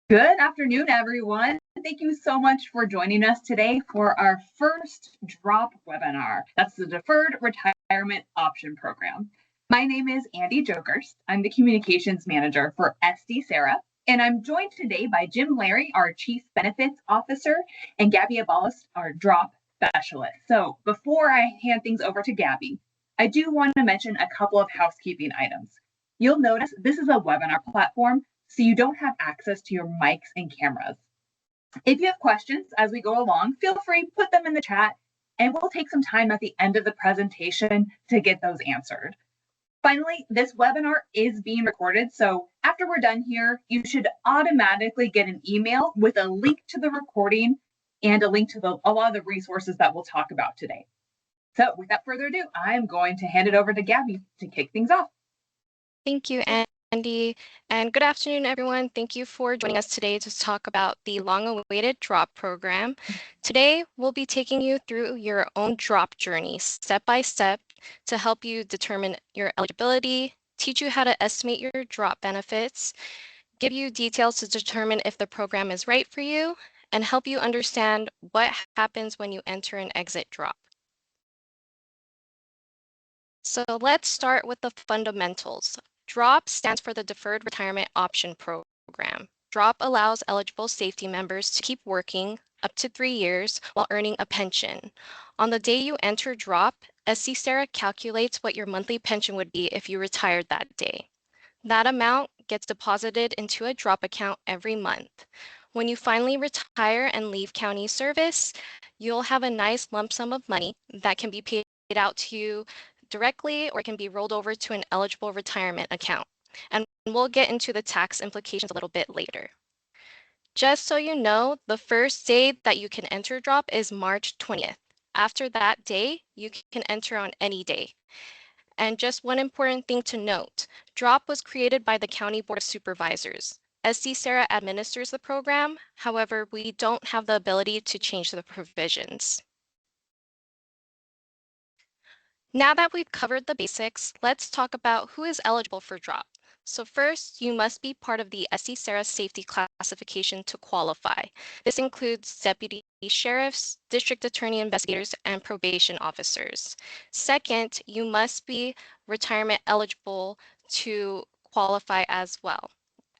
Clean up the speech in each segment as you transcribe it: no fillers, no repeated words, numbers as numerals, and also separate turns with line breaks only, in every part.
Good afternoon, everyone. Thank you so much for joining us today for our first DROP webinar. That's the Deferred Retirement Option Program. My name is Andy Jokers. I'm the Communications Manager for SDCERA, and I'm joined today by Jim Larry, our Chief Benefits Officer, and Gabby Abalis, our DROP Specialist. So before I hand things over to Gabby, I do want to mention a couple of housekeeping items. You'll notice this is a webinar platform, so you don't have access to your mics and cameras. If you have questions as we go along, feel free, put them in the chat, and we'll take some time at the end of the presentation to get those answered. Finally, this webinar is being recorded, so after we're done here, you should automatically get an email with a link to the recording and a link to a lot of the resources that we'll talk about today. So without further ado, I'm going to hand it over to Gabby to kick things off.
Thank you, Andy, and good afternoon, everyone. Thank you for joining us today to talk about the long-awaited DROP program. Today, we'll be taking you through your own DROP journey, step by step, to help you determine your eligibility, teach you how to estimate your DROP benefits, give you details to determine if the program is right for you, and help you understand what happens when you enter and exit DROP. So let's start with the fundamentals. DROP stands for the Deferred Retirement Option Program. DROP allows eligible safety members to keep working up to 3 years while earning a pension. On the day you enter DROP, SDCERA calculates what your monthly pension would be if you retired that day. That amount gets deposited into a DROP account every month. When you finally retire and leave county service, you'll have a nice lump sum of money that can be paid out to you directly, or it can be rolled over to an eligible retirement account. And we'll get into the tax implications a little bit later. Just so you know, the first day that you can enter DROP is March 20th. After that day, you can enter on any day. And just one important thing to note, DROP was created by the County Board of Supervisors. SDCERA administers the program, however, we don't have the ability to change the provisions. Now that we've covered the basics, let's talk about who is eligible for DROP. So first, you must be part of the SDCERA safety classification to qualify. This includes deputy sheriffs, district attorney investigators, and probation officers. Second, you must be retirement eligible to qualify as well,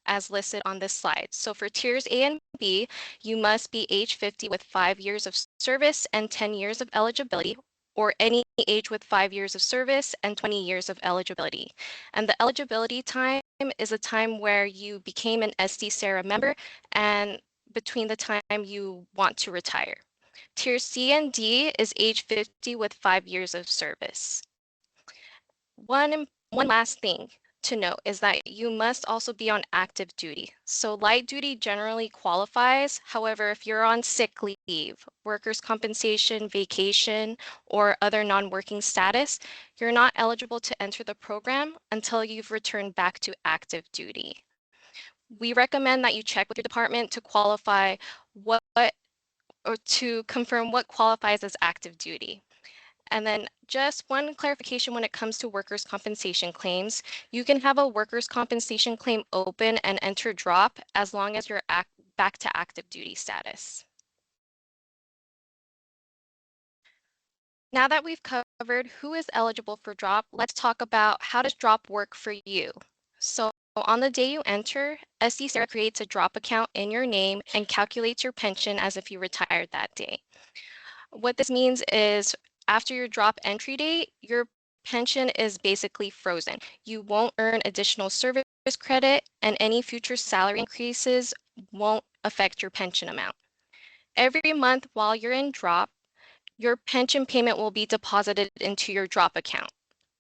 as listed on this slide. So for tiers A and B, you must be age 50 with 5 years of service and 10 years of eligibility, or any age with 5 years of service and 20 years of eligibility. And the eligibility time is a time where you became an SDCERA member and between the time you want to retire. Tier C and D is age 50 with 5 years of service. One last thing to note is that you must also be on active duty. So light duty generally qualifies. However, if you're on sick leave, workers' compensation, vacation, or other non-working status, you're not eligible to enter the program until you've returned back to active duty. We recommend that you check with your department to qualify or to confirm what qualifies as active duty. And then just one clarification when it comes to workers' compensation claims. You can have a workers' compensation claim open and enter DROP as long as you're back to active duty status. Now that we've covered who is eligible for DROP, let's talk about how does DROP work for you. So on the day you enter, SDCERA creates a DROP account in your name and calculates your pension as if you retired that day. What this means is after your DROP entry date, your pension is basically frozen. You won't earn additional service credit, and any future salary increases won't affect your pension amount. Every month while you're in DROP, your pension payment will be deposited into your DROP account.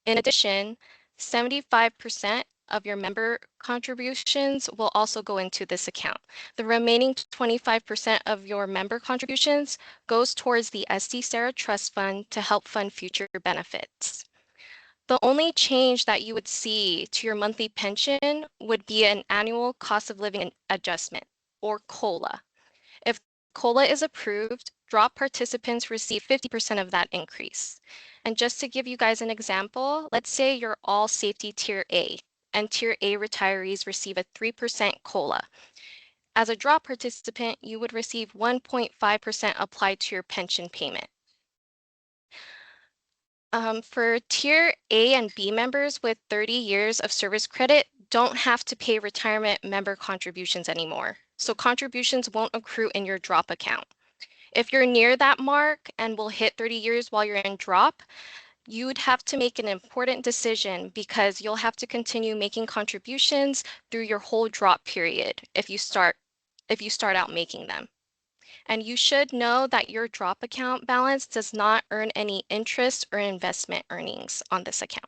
In addition, 75% of your member contributions will also go into this account. The remaining 25% of your member contributions goes towards the SDCERA Trust Fund to help fund future benefits. The only change that you would see to your monthly pension would be an annual cost of living adjustment, or COLA. If COLA is approved, DROP participants receive 50% of that increase. And just to give you guys an example, let's say you're all safety tier A, and tier A retirees receive a 3% COLA. As a drop participant, you would receive 1.5% applied to your pension payment. For Tier A and B members with 30 years of service credit, don't have to pay retirement member contributions anymore. So contributions won't accrue in your drop account. If you're near that mark and will hit 30 years while you're in drop, you would have to make an important decision because you'll have to continue making contributions through your whole drop period if you start out making them. And you should know that your drop account balance does not earn any interest or investment earnings on this account.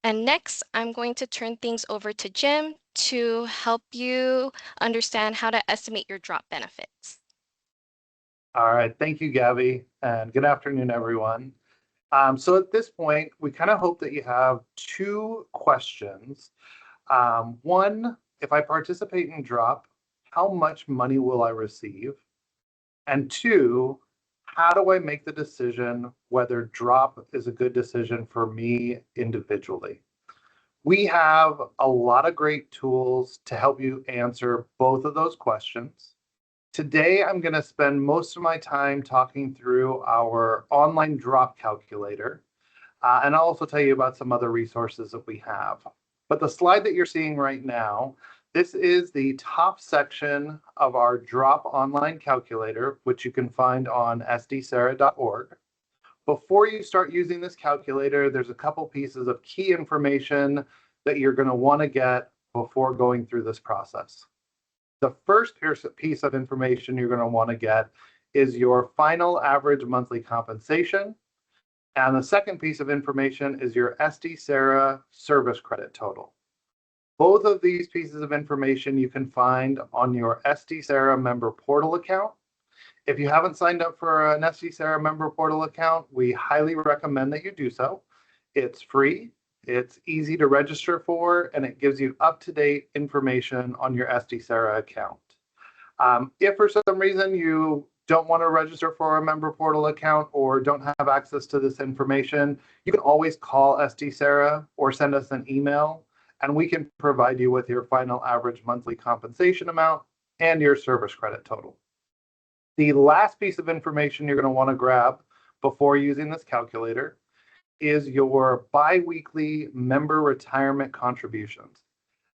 And next, I'm going to turn things over to Jim to help you understand how to estimate your drop benefits.
All right, thank you, Gabby, and good afternoon, everyone. So at this point, we kind of hope that you have two questions. One, if I participate in drop, how much money will I receive? And two, how do I make the decision whether drop is a good decision for me individually? We have a lot of great tools to help you answer both of those questions. Today, I'm going to spend most of my time talking through our online drop calculator, and I'll also tell you about some other resources that we have. But the slide that you're seeing right now, this is the top section of our drop online calculator, which you can find on SDCERA.org. Before you start using this calculator, there's a couple pieces of key information that you're going to want to get before going through this process. The first piece of information you're going to want to get is your final average monthly compensation. And the second piece of information is your SDCERA service credit total. Both of these pieces of information you can find on your SDCERA member portal account. If you haven't signed up for an SDCERA member portal account, we highly recommend that you do so. It's free, it's easy to register for, and it gives you up-to-date information on your SDCERA account. If for some reason you don't want to register for a member portal account or don't have access to this information, you can always call SDCERA or send us an email, and we can provide you with your final average monthly compensation amount and your service credit total. The last piece of information you're going to want to grab before using this calculator is your biweekly member retirement contributions.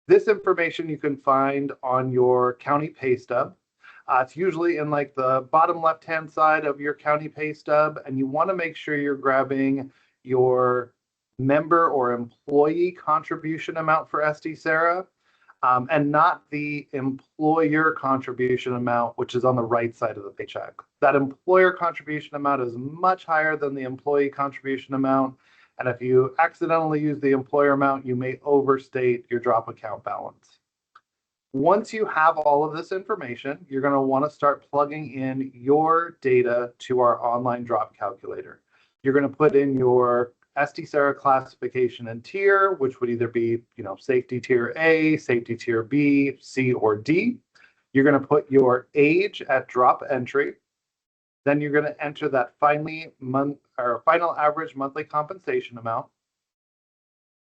This information you can find on your county pay stub. It's usually in like the bottom left-hand side of your county pay stub, and you want to make sure you're grabbing your member or employee contribution amount for SDCERA, and not the employer contribution amount, which is on the right side of the paycheck. That employer contribution amount is much higher than the employee contribution amount. And if you accidentally use the employer amount, you may overstate your drop account balance. Once you have all of this information, you're going to want to start plugging in your data to our online drop calculator. You're going to put in your SDCERA classification and tier, which would either be, safety tier A, safety tier B, C, or D. You're going to put your age at drop entry. Then you're going to enter that final average monthly compensation amount.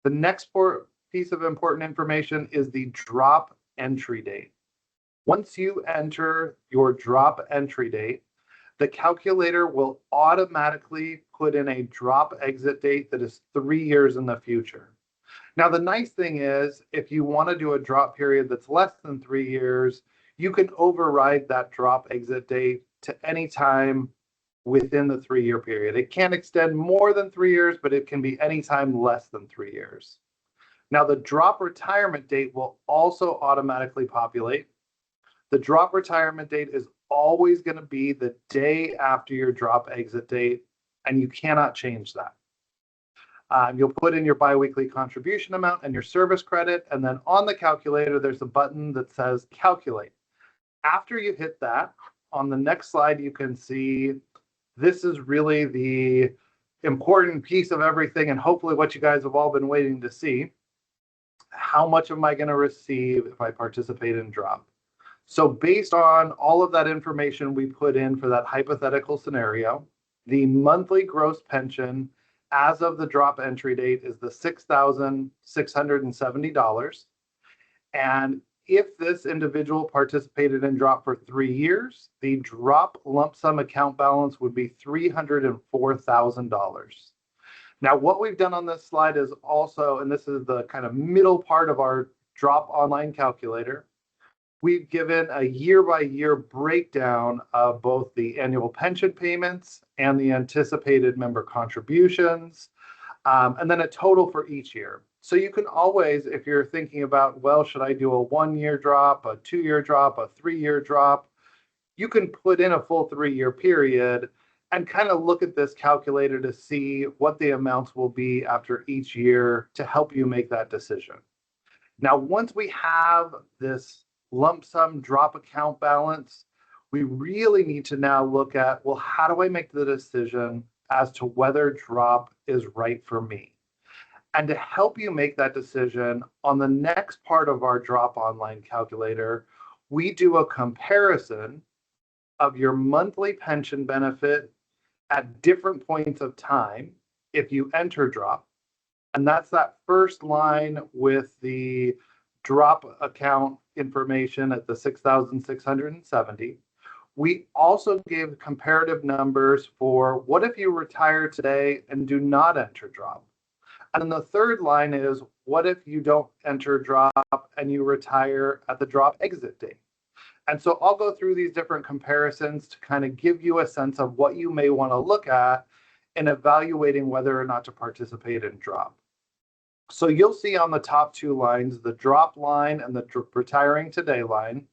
The next piece of important information is the drop entry date. Once you enter your drop entry date, the calculator will automatically put in a drop exit date that is 3 years in the future. Now, the nice thing is, if you want to do a drop period that's less than 3 years, you can override that drop exit date to any time within the 3-year period. It can't extend more than 3 years, but it can be any time less than 3 years. Now, the drop retirement date will also automatically populate. The drop retirement date is always going to be the day after your drop exit date, and you cannot change that. You'll put in your biweekly contribution amount and your service credit, and then on the calculator, there's a button that says calculate. After you hit that, on the next slide, you can see this is really the important piece of everything, and hopefully what you guys have all been waiting to see. How much am I going to receive if I participate in drop? So based on all of that information we put in for that hypothetical scenario, the monthly gross pension as of the drop entry date is the $6,670. And if this individual participated in drop for 3 years, the drop lump sum account balance would be $304,000. Now, what we've done on this slide is also, and this is the kind of middle part of our drop online calculator, we've given a year-by-year breakdown of both the annual pension payments and the anticipated member contributions, and then a total for each year. So you can always, if you're thinking about, well, should I do a 1-year drop, a 2-year drop, a 3-year drop, you can put in a full 3-year period and kind of look at this calculator to see what the amounts will be after each year to help you make that decision. Now, once we have this lump sum drop account balance, we really need to now look at, well, how do I make the decision as to whether drop is right for me? And to help you make that decision, on the next part of our drop online calculator, we do a comparison of your monthly pension benefit at different points of time if you enter drop. And that's that first line with the drop account information at the 6,670. We also gave comparative numbers for what if you retire today and do not enter drop. And then the third line is, what if you don't enter drop and you retire at the drop exit date? And so I'll go through these different comparisons to kind of give you a sense of what you may want to look at in evaluating whether or not to participate in drop. So you'll see on the top 2 lines, the drop line and the retiring today line,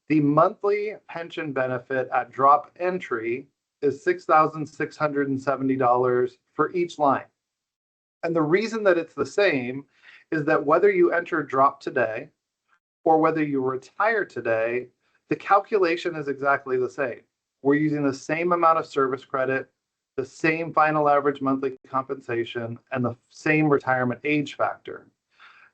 the monthly pension benefit at drop entry is $6,670 for each line. And the reason that it's the same is that whether you enter drop today or whether you retire today, the calculation is exactly the same. We're using the same amount of service credit, the same final average monthly compensation, and the same retirement age factor.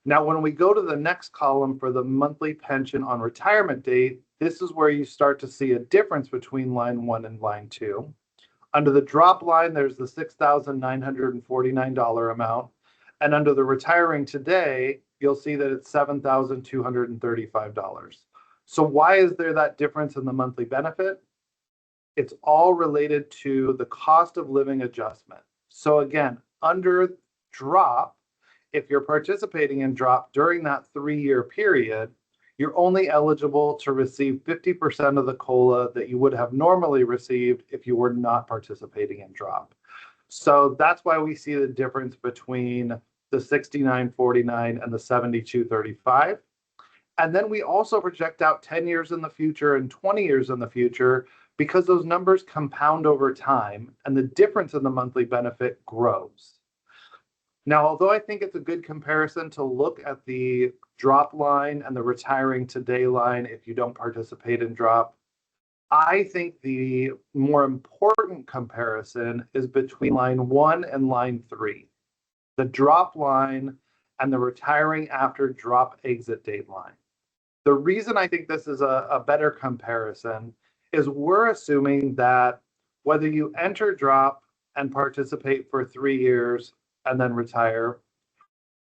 Now, when we go to the next column for the monthly pension on retirement date, this is where you start to see a difference between line 1 and line 2. Under the drop line, there's the $6,949 amount. And under the retiring today, you'll see that it's $7,235. So why is there that difference in the monthly benefit? It's all related to the cost of living adjustment. So again, under drop, if you're participating in drop during that 3-year period, you're only eligible to receive 50% of the COLA that you would have normally received if you were not participating in drop. So that's why we see the difference between the $69.49 and the $72.35. And then we also project out 10 years in the future and 20 years in the future because those numbers compound over time and the difference in the monthly benefit grows. Now, although I think it's a good comparison to look at the drop line and the retiring today line if you don't participate in drop, I think the more important comparison is between line 1 and line 3, the drop line and the retiring after drop exit date line. The reason I think this is a better comparison is we're assuming that whether you enter drop and participate for 3 years and then retire,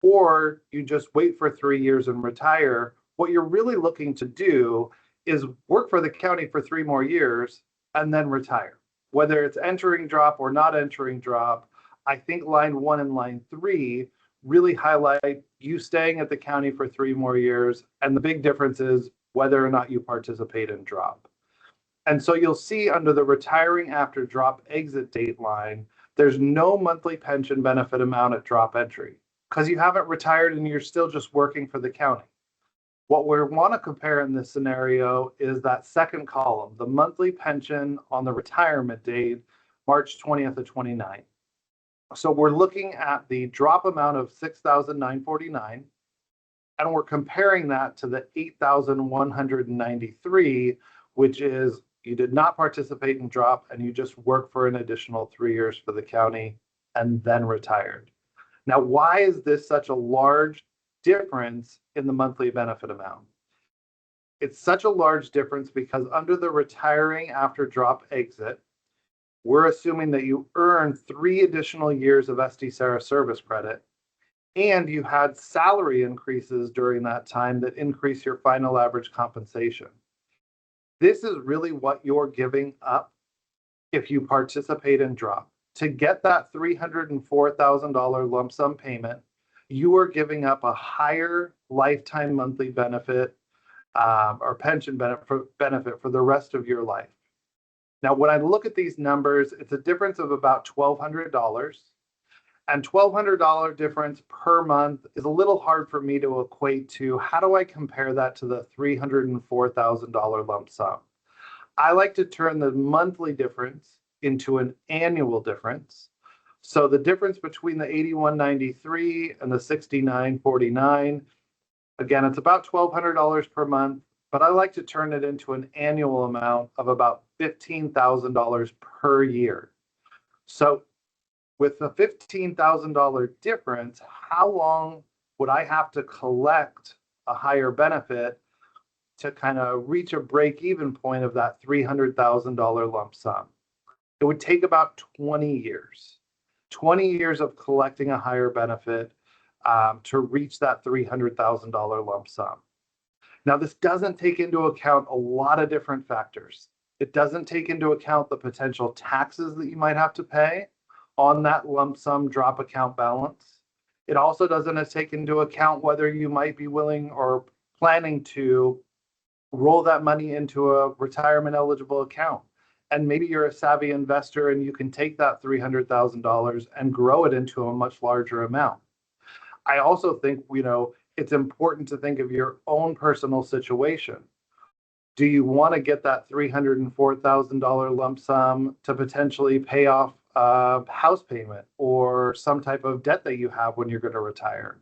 or you just wait for 3 years and retire, what you're really looking to do is work for the county for 3 more years and then retire. Whether it's entering drop or not entering drop, I think line 1 and line 3 really highlight you staying at the county for 3 more years, and the big difference is whether or not you participate in drop. And so you'll see under the retiring after drop exit date line, there's no monthly pension benefit amount at drop entry because you haven't retired and you're still just working for the county. What we want to compare in this scenario is that second column, the monthly pension on the retirement date, March 20th to 29th. So we're looking at the drop amount of $6,949, and we're comparing that to the $8,193, which is you did not participate in drop and you just worked for an additional 3 years for the county and then retired. Now, why is this such a large difference in the monthly benefit amount? It's such a large difference because under the retiring after drop exit, we're assuming that you earn 3 additional years of SDCERA service credit, and you had salary increases during that time that increase your final average compensation. This is really what you're giving up if you participate in drop. To get that $304,000 lump sum payment, you are giving up a higher lifetime monthly benefit or pension benefit for the rest of your life. Now, when I look at these numbers, it's a difference of about $1,200. And $1,200 difference per month is a little hard for me to equate to. How do I compare that to the $304,000 lump sum? I like to turn the monthly difference into an annual difference. So the difference between the $81.93 and the $69.49, again, it's about $1,200 per month, but I like to turn it into an annual amount of about $15,000 per year. So with a $15,000 difference, how long would I have to collect a higher benefit to kind of reach a break-even point of that $300,000 lump sum? It would take about 20 years. 20 years of collecting a higher benefit to reach that $300,000 lump sum. Now, this doesn't take into account a lot of different factors. It doesn't take into account the potential taxes that you might have to pay on that lump sum drop account balance. It also doesn't take into account whether you might be willing or planning to roll that money into a retirement eligible account. And maybe you're a savvy investor and you can take that $300,000 and grow it into a much larger amount. I also think, it's important to think of your own personal situation. Do you want to get that $304,000 lump sum to potentially pay off a house payment or some type of debt that you have when you're going to retire?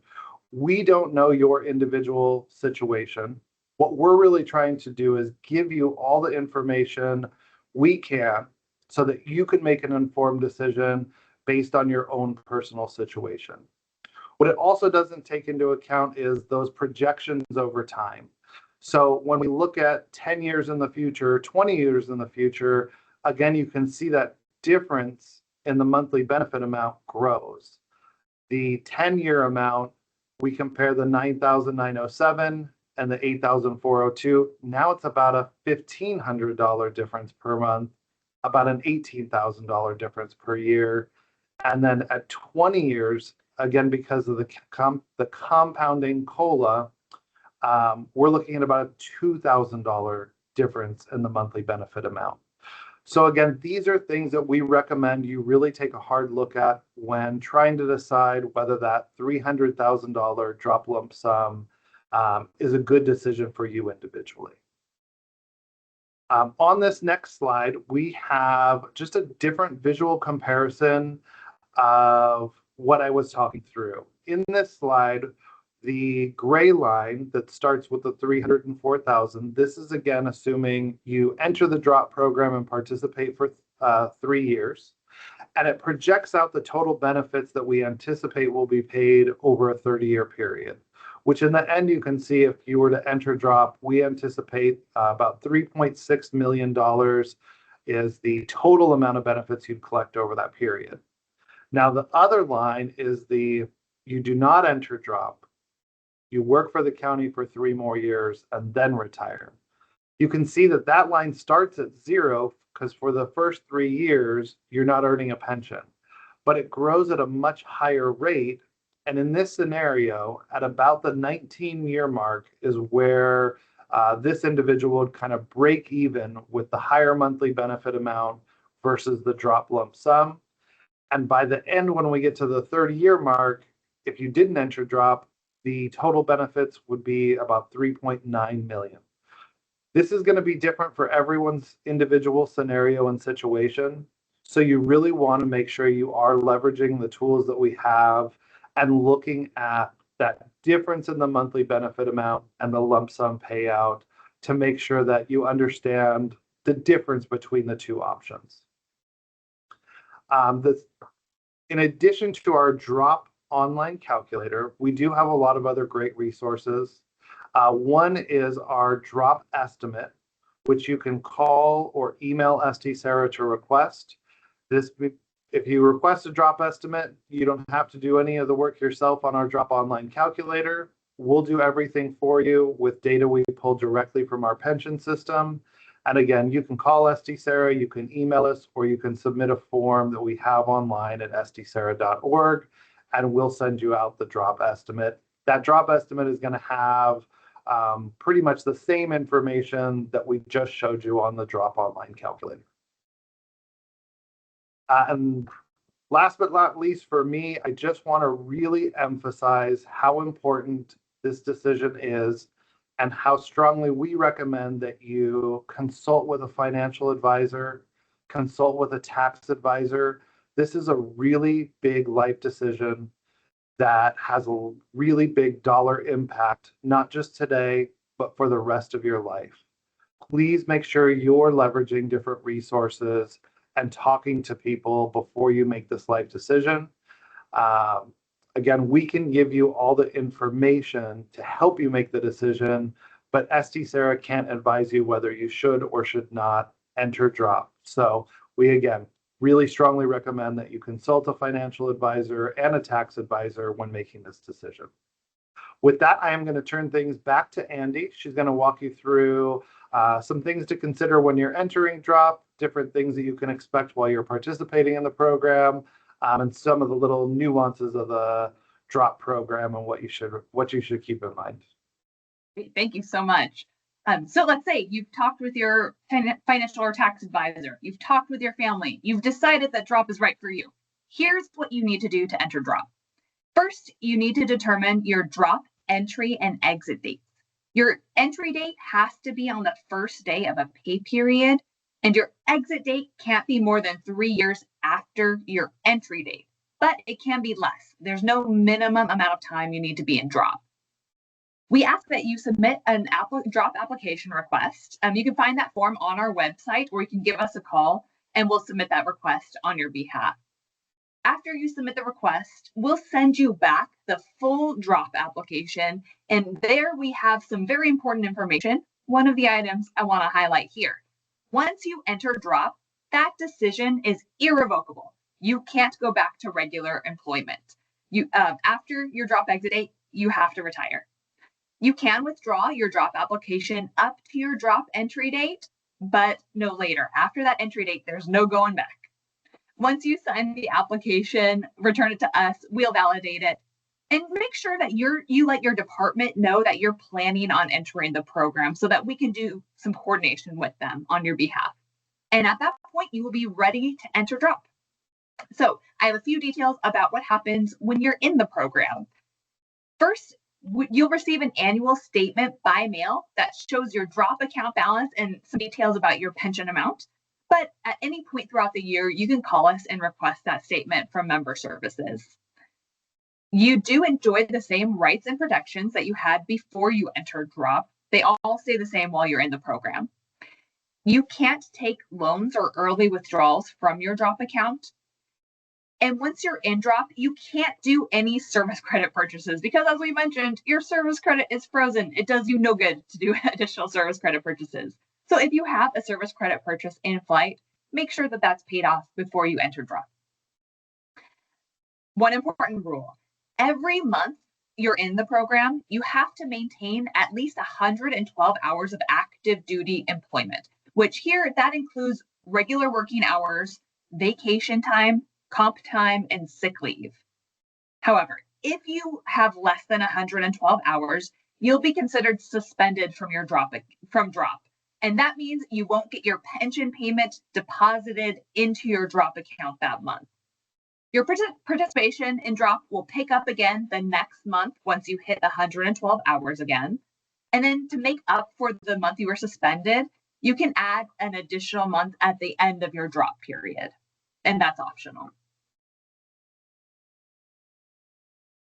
We don't know your individual situation. What we're really trying to do is give you all the information we can so that you can make an informed decision based on your own personal situation. What it also doesn't take into account is those projections over time. So when we look at 10 years in the future, 20 years in the future, again, you can see that difference in the monthly benefit amount grows. The 10-year amount, we compare the $9,907 and the $8,402. Now it's about a $1,500 difference per month, about an $18,000 difference per year. And then at 20 years, again, because of the compounding COLA, we're looking at about a $2,000 difference in the monthly benefit amount. So again, these are things that we recommend you really take a hard look at when trying to decide whether that $300,000 drop lump sum is a good decision for you individually. On this next slide, we have just a different visual comparison of what I was talking through. In this slide, the gray line that starts with the 304,000, this is again assuming you enter the drop program and participate for 3 years, and it projects out the total benefits that we anticipate will be paid over a 30-year period, which in the end you can see if you were to enter drop, we anticipate about $3.6 million is the total amount of benefits you'd collect over that period. Now, the other line is you do not enter drop, you work for the county for 3 more years and then retire. You can see that that line starts at 0 because for the first 3 years, you're not earning a pension, but it grows at a much higher rate. And in this scenario, at about the 19-year mark is where this individual would kind of break even with the higher monthly benefit amount versus the drop lump sum. And by the end, when we get to the 30-year mark, if you didn't enter drop, the total benefits would be about $3.9 million. This is going to be different for everyone's individual scenario and situation. So you really want to make sure you are leveraging the tools that we have and looking at that difference in the monthly benefit amount and the lump sum payout to make sure that you understand the difference between the two options. In addition to our drop online calculator, we do have a lot of other great resources. One is our drop estimate, which you can call or email SDCERA to request. This If you request a drop estimate, you don't have to do any of the work yourself on our drop online calculator. We'll do everything for you with data we pull directly from our pension system. And again, you can call SDCERA, you can email us, or you can submit a form that we have online at sdcera.org, and we'll send you out the drop estimate. That drop estimate is going to have pretty much the same information that we just showed you on the drop online calculator. And last but not least for me, I just want to really emphasize how important this decision is and how strongly we recommend that you consult with a financial advisor, consult with a tax advisor. This is a really big life decision that has a really big dollar impact, not just today, but for the rest of your life. Please make sure you're leveraging different resources and talking to people before you make this life decision. Again, we can give you all the information to help you make the decision, but SDCERA can't advise you whether you should or should not enter drop. So we, again, really strongly recommend that you consult a financial advisor and a tax advisor when making this decision. With that, I am going to turn things back to Andy. She's going to walk you through some things to consider when you're entering drop, different things that you can expect while you're participating in the program, and some of the little nuances of the drop program and what you should keep in mind.
Thank you so much. So let's say you've talked with your financial or tax advisor, you've talked with your family, you've decided that drop is right for you. Here's what you need to do to enter drop. First, you need to determine your drop entry and exit dates. Your entry date has to be on the first day of a pay period, and your exit date can't be more than 3 years after your entry date, but it can be less. There's no minimum amount of time you need to be in drop. We ask that you submit an drop application request. You can find that form on our website, or you can give us a call and we'll submit that request on your behalf. After you submit the request, we'll send you back the full drop application, and there we have some very important information. One of the items I want to highlight here. Once you enter drop, that decision is irrevocable. You can't go back to regular employment. After your drop exit date, you have to retire. You can withdraw your drop application up to your drop entry date, but no later. After that entry date, there's no going back. Once you sign the application, return it to us, we'll validate it, and make sure that you let your department know that you're planning on entering the program so that we can do some coordination with them on your behalf. And at that point, you will be ready to enter drop. So I have a few details about what happens when you're in the program. First, you'll receive an annual statement by mail that shows your drop account balance and some details about your pension amount. But at any point throughout the year, you can call us and request that statement from member services. You do enjoy the same rights and protections that you had before you entered drop. They all stay the same while you're in the program. You can't take loans or early withdrawals from your drop account. And once you're in drop, you can't do any service credit purchases because, as we mentioned, your service credit is frozen. It does you no good to do additional service credit purchases. So if you have a service credit purchase in flight, make sure that that's paid off before you enter drop. One important rule, every month you're in the program, you have to maintain at least 112 hours of active duty employment, which here that includes regular working hours, vacation time, comp time, and sick leave. However, if you have less than 112 hours, you'll be considered suspended from drop. And that means you won't get your pension payment deposited into your drop account that month. Your participation in drop will pick up again the next month once you hit the 112 hours again. And then to make up for the month you were suspended, you can add an additional month at the end of your drop period, and that's optional.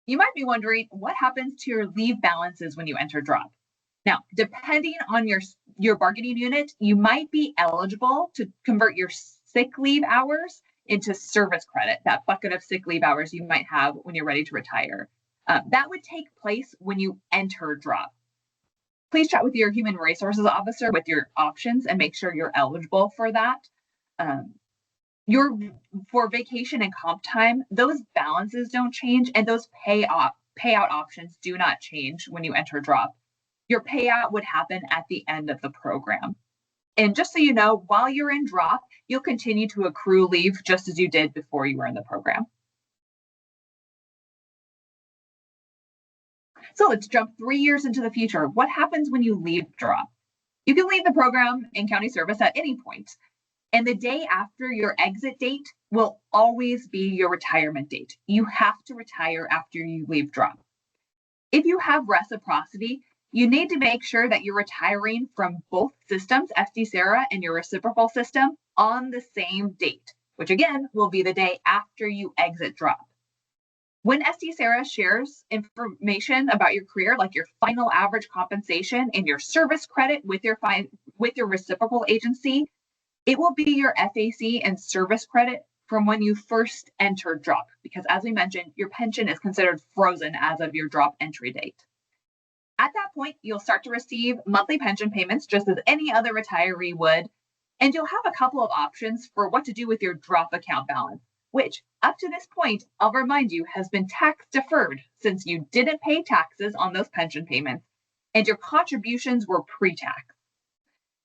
You might be wondering what happens to your leave balances when you enter drop. Now, depending on your bargaining unit, you might be eligible to convert your sick leave hours into service credit, that bucket of sick leave hours you might have when you're ready to retire. That would take place when you enter drop. Please chat with your human resources officer with your options and make sure you're eligible for that. For vacation and comp time, those balances don't change, and those payout options do not change when you enter drop. Your payout would happen at the end of the program. And just so you know, while you're in drop, you'll continue to accrue leave just as you did before you were in the program. So let's jump 3 years into the future. What happens when you leave drop? You can leave the program in county service at any point, and the day after your exit date will always be your retirement date. You have to retire after you leave drop. If you have reciprocity, you need to make sure that you're retiring from both systems, SDCERA and your reciprocal system, on the same date, which again will be the day after you exit drop. When SDCERA shares information about your career, like your final average compensation and your service credit with your reciprocal agency, it will be your FAC and service credit from when you first entered drop, because as we mentioned, your pension is considered frozen as of your drop entry date. At that point, you'll start to receive monthly pension payments just as any other retiree would, and you'll have a couple of options for what to do with your drop account balance, which up to this point, I'll remind you, has been tax deferred since you didn't pay taxes on those pension payments and your contributions were pre-tax.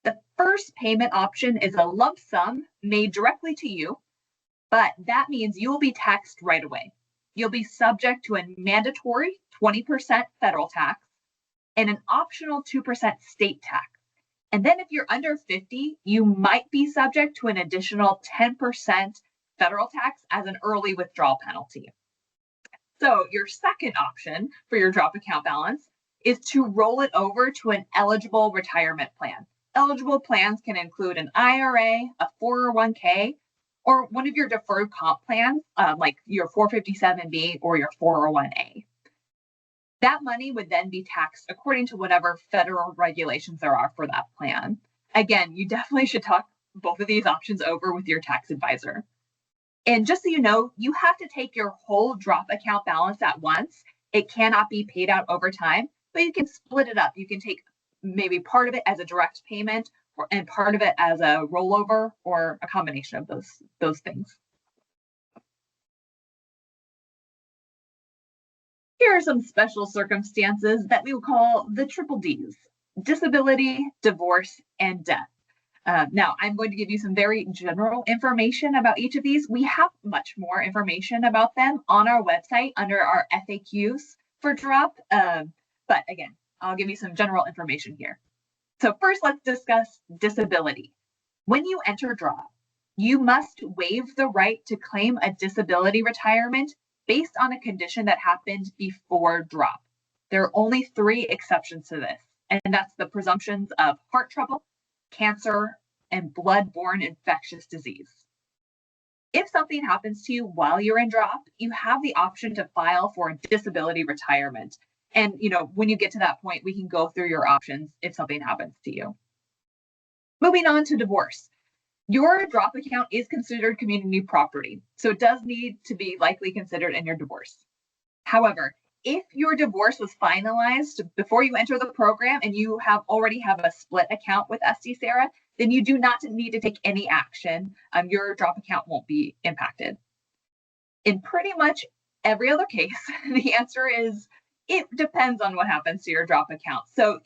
The first payment option is a lump sum made directly to you, but that means you will be taxed right away. You'll be subject to a mandatory 20% federal tax and an optional 2% state tax. And then if you're under 50, you might be subject to an additional 10% federal tax as an early withdrawal penalty. So your second option for your drop account balance is to roll it over to an eligible retirement plan. Eligible plans can include an IRA, a 401k, or one of your deferred comp plans, like your 457B or your 401A. That money would then be taxed according to whatever federal regulations there are for that plan. Again, you definitely should talk both of these options over with your tax advisor. And just so you know, you have to take your whole drop account balance at once. It cannot be paid out over time, but you can split it up. You can take maybe part of it as a direct payment and part of it as a rollover or a combination of those things. Here are some special circumstances that we will call the triple Ds: disability, divorce, and death. Now, I'm going to give you some very general information about each of these. We have much more information about them on our website under our FAQs for drop. But again, I'll give you some general information here. So first, let's discuss disability. When you enter drop, you must waive the right to claim a disability retirement based on a condition that happened before drop. There are only 3 exceptions to this, and that's the presumptions of heart trouble, cancer, and blood-borne infectious disease. If something happens to you while you're in drop, you have the option to file for a disability retirement. And when you get to that point, we can go through your options if something happens to you. Moving on to divorce. Your drop account is considered community property, so it does need to be likely considered in your divorce. However, if your divorce was finalized before you enter the program and you already have a split account with SDCERA, then you do not need to take any action. Your drop account won't be impacted. In pretty much every other case, the answer is it depends on what happens to your drop account. So,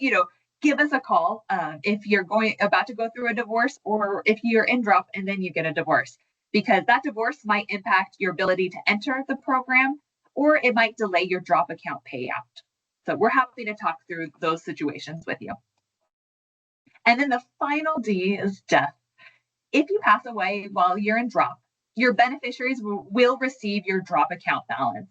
give us a call if you're about to go through a divorce, or if you're in drop and then you get a divorce, because that divorce might impact your ability to enter the program, or it might delay your drop account payout. So we're happy to talk through those situations with you. And then the final D is death. If you pass away while you're in drop, your beneficiaries will receive your drop account balance.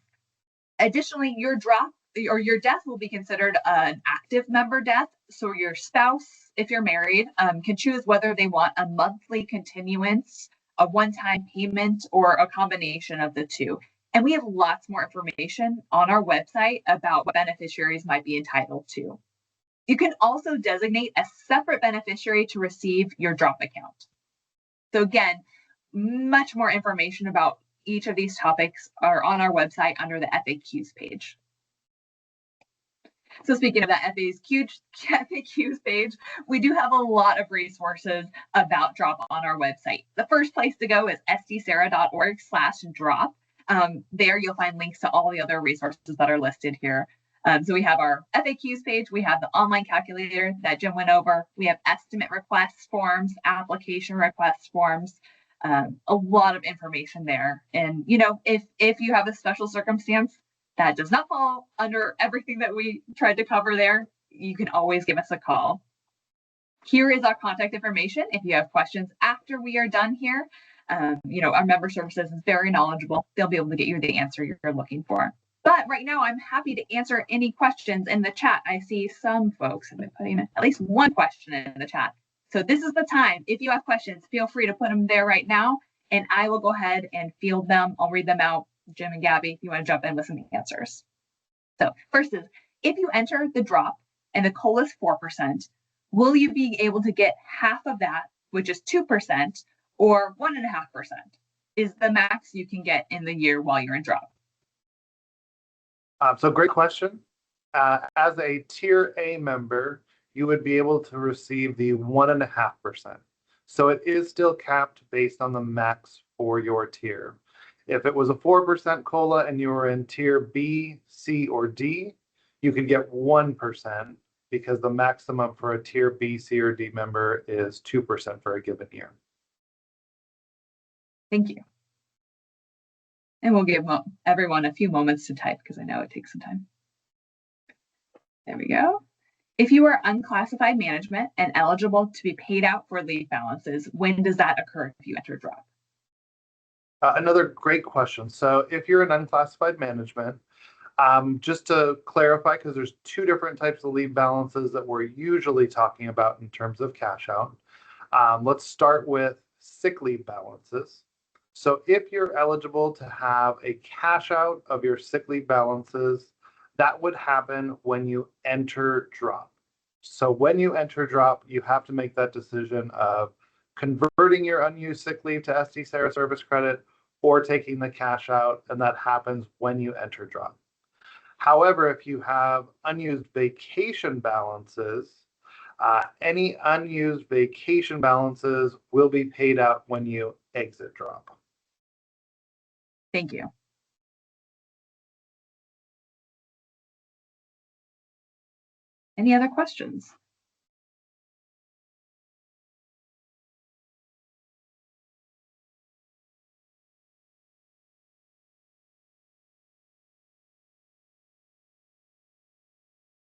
Additionally, your death will be considered an active member death. So your spouse, if you're married, can choose whether they want a monthly continuance, a one-time payment, or a combination of the two. And we have lots more information on our website about what beneficiaries might be entitled to. You can also designate a separate beneficiary to receive your drop account. So again, much more information about each of these topics are on our website under the FAQs page. So speaking of that FAQs page, we do have a lot of resources about drop on our website. The first place to go is sdcera.org/drop. There you'll find links to all the other resources that are listed here. So we have our FAQs page, we have the online calculator that Jim went over, we have estimate request forms, application request forms, a lot of information there. And if you have a special circumstance that does not fall under everything that we tried to cover there, you can always give us a call. Here is our contact information if you have questions after we are done here. Our member services is very knowledgeable. They'll be able to get you the answer you're looking for. But right now, I'm happy to answer any questions in the chat. I see some folks have been putting at least one question in the chat. So this is the time. If you have questions, feel free to put them there right now, and I will go ahead and field them. I'll read them out. Jim and Gabby, if you want to jump in with some answers. So first is, if you enter the drop and the COLA is 4%, will you be able to get half of that, which is 2%, or 1.5%? Is the max you can get in the year while you're in drop?
So great question. As a Tier A member, you would be able to receive the 1.5%. So it is still capped based on the max for your tier. If it was a 4% COLA and you were in Tier B, C, or D, you could get 1% because the maximum for a Tier B, C, or D member is 2% for a given year.
Thank you. And we'll give everyone a few moments to type because I know it takes some time. There we go. If you are unclassified management and eligible to be paid out for leave balances, when does that occur if you enter drop?
Another great question. So if you're in unclassified management, just to clarify, because there's two different types of leave balances that we're usually talking about in terms of cash out. Let's start with sick leave balances. So if you're eligible to have a cash out of your sick leave balances, that would happen when you enter drop. So when you enter drop, you have to make that decision of converting your unused sick leave to SDCERA service credit or taking the cash out, and that happens when you enter drop. However, if you have unused vacation balances, any unused vacation balances will be paid out when you exit drop.
Thank you. Any other questions?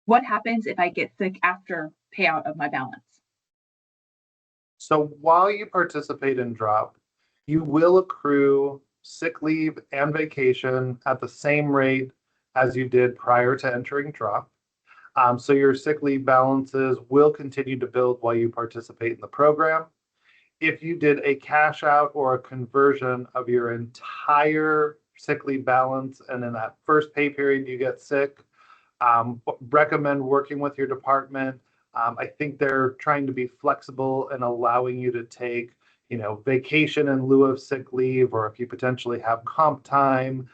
What happens if I get sick after payout of my balance?
So while you participate in drop, you will accrue sick leave and vacation at the same rate as you did prior to entering drop. So your sick leave balances will continue to build while you participate in the program. If you did a cash out or a conversion of your entire sick leave balance, and in that first pay period you get sick, recommend working with your department. I think they're trying to be flexible and allowing you to take, vacation in lieu of sick leave, or if you potentially have comp time,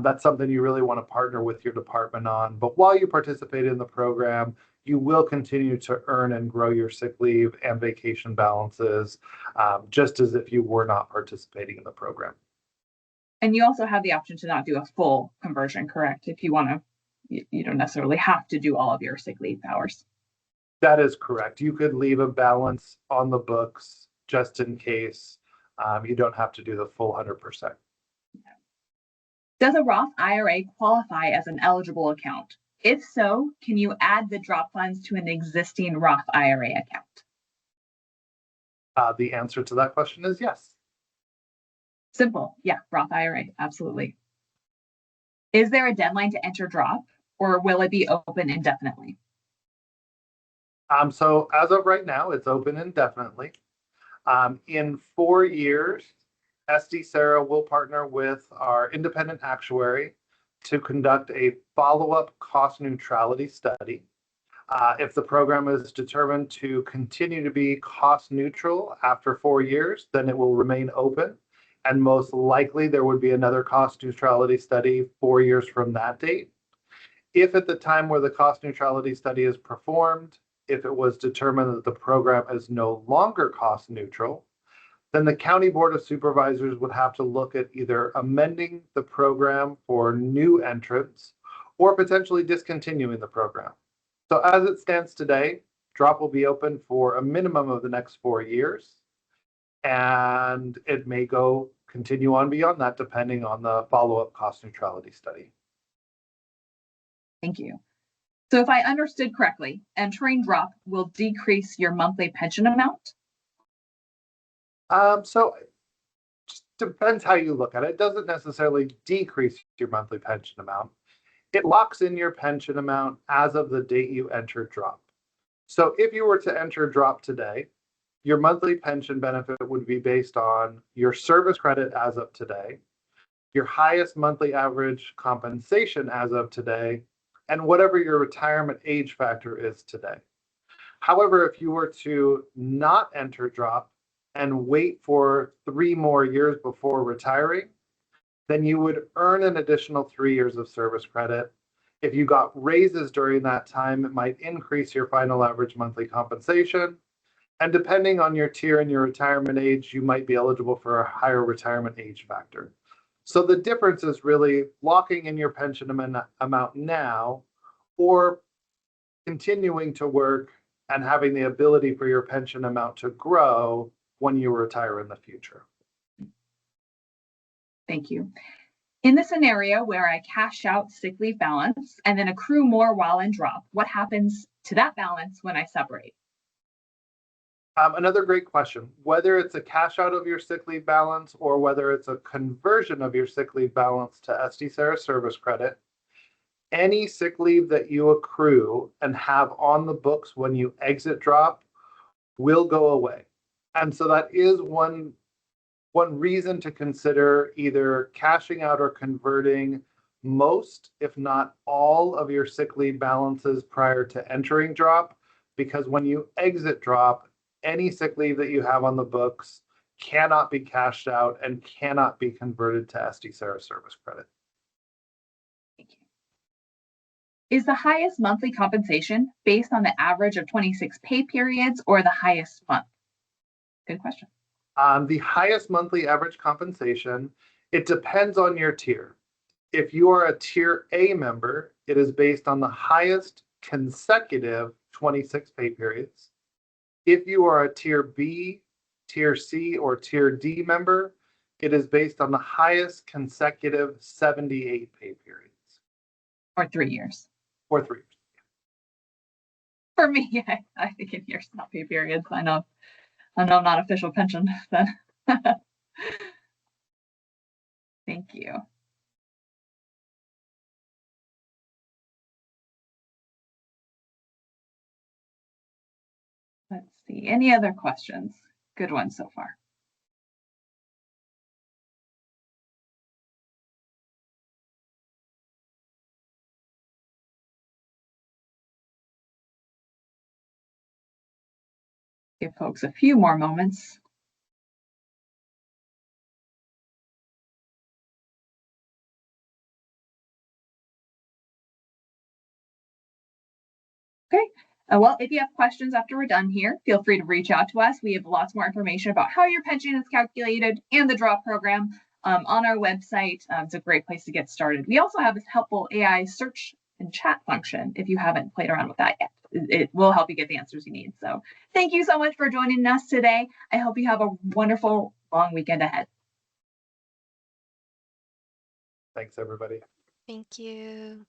that's something you really want to partner with your department on. But while you participate in the program, you will continue to earn and grow your sick leave and vacation balances, just as if you were not participating in the program.
And you also have the option to not do a full conversion, correct? If you want to, you don't necessarily have to do all of your sick leave hours.
That is correct. You could leave a balance on the books just in case. You don't have to do the full 100%.
Does a Roth IRA qualify as an eligible account? If so, can you add the drop funds to an existing Roth IRA account?
The answer to that question is yes.
Simple. Yeah, Roth IRA, absolutely. Is there a deadline to enter drop, or will it be open indefinitely?
So as of right now, it's open indefinitely. In 4 years, SDCERA will partner with our independent actuary to conduct a follow-up cost neutrality study. If the program is determined to continue to be cost neutral after 4 years, then it will remain open. And most likely there would be another cost neutrality study 4 years from that date. If at the time where the cost neutrality study is performed, if it was determined that the program is no longer cost neutral, then the County Board of Supervisors would have to look at either amending the program for new entrants or potentially discontinuing the program. So as it stands today, DROP will be open for a minimum of the next 4 years, and it may continue on beyond that depending on the follow-up cost neutrality study.
Thank you. So if I understood correctly, entering DROP will decrease your monthly pension amount?
So it just depends how you look at it. It doesn't necessarily decrease your monthly pension amount. It locks in your pension amount as of the date you enter DROP. So if you were to enter DROP today, your monthly pension benefit would be based on your service credit as of today, your highest monthly average compensation as of today, and whatever your retirement age factor is today. However, if you were to not enter DROP and wait for 3 more years before retiring, then you would earn an additional 3 years of service credit. If you got raises during that time, it might increase your final average monthly compensation. And depending on your tier and your retirement age, you might be eligible for a higher retirement age factor. So the difference is really locking in your pension amount now, or continuing to work and having the ability for your pension amount to grow when you retire in the future.
Thank you. In the scenario where I cash out sick leave balance and then accrue more while in DROP, what happens to that balance when I separate?
Another great question. Whether it's a cash out of your sick leave balance or whether it's a conversion of your sick leave balance to SDCERA service credit, any sick leave that you accrue and have on the books when you exit DROP will go away. And so that is one reason to consider either cashing out or converting most, if not all, of your sick leave balances prior to entering DROP, because when you exit DROP, any sick leave that you have on the books cannot be cashed out and cannot be converted to SDCERA service credit.
Thank you. Is the highest monthly compensation based on the average of 26 pay periods or the highest month? Good question.
The highest monthly average compensation, it depends on your tier. If you are a tier A member, it is based on the highest consecutive 26 pay periods. If you are a tier B, tier C, or tier D member, it is based on the highest consecutive 78 pay periods.
Or 3 years.
Or 3 years.
For me, I think in years, not pay periods. I know not official pension then. Thank you. Let's see, any other questions? Good one so far. Give folks a few more moments. Okay. Well, if you have questions after we're done here, feel free to reach out to us. We have lots more information about how your pension is calculated and the DROP program on our website. It's a great place to get started. We also have this helpful AI search and chat function if you haven't played around with that yet. It will help you get the answers you need. So thank you so much for joining us today. I hope you have a wonderful long weekend ahead.
Thanks, everybody.
Thank you.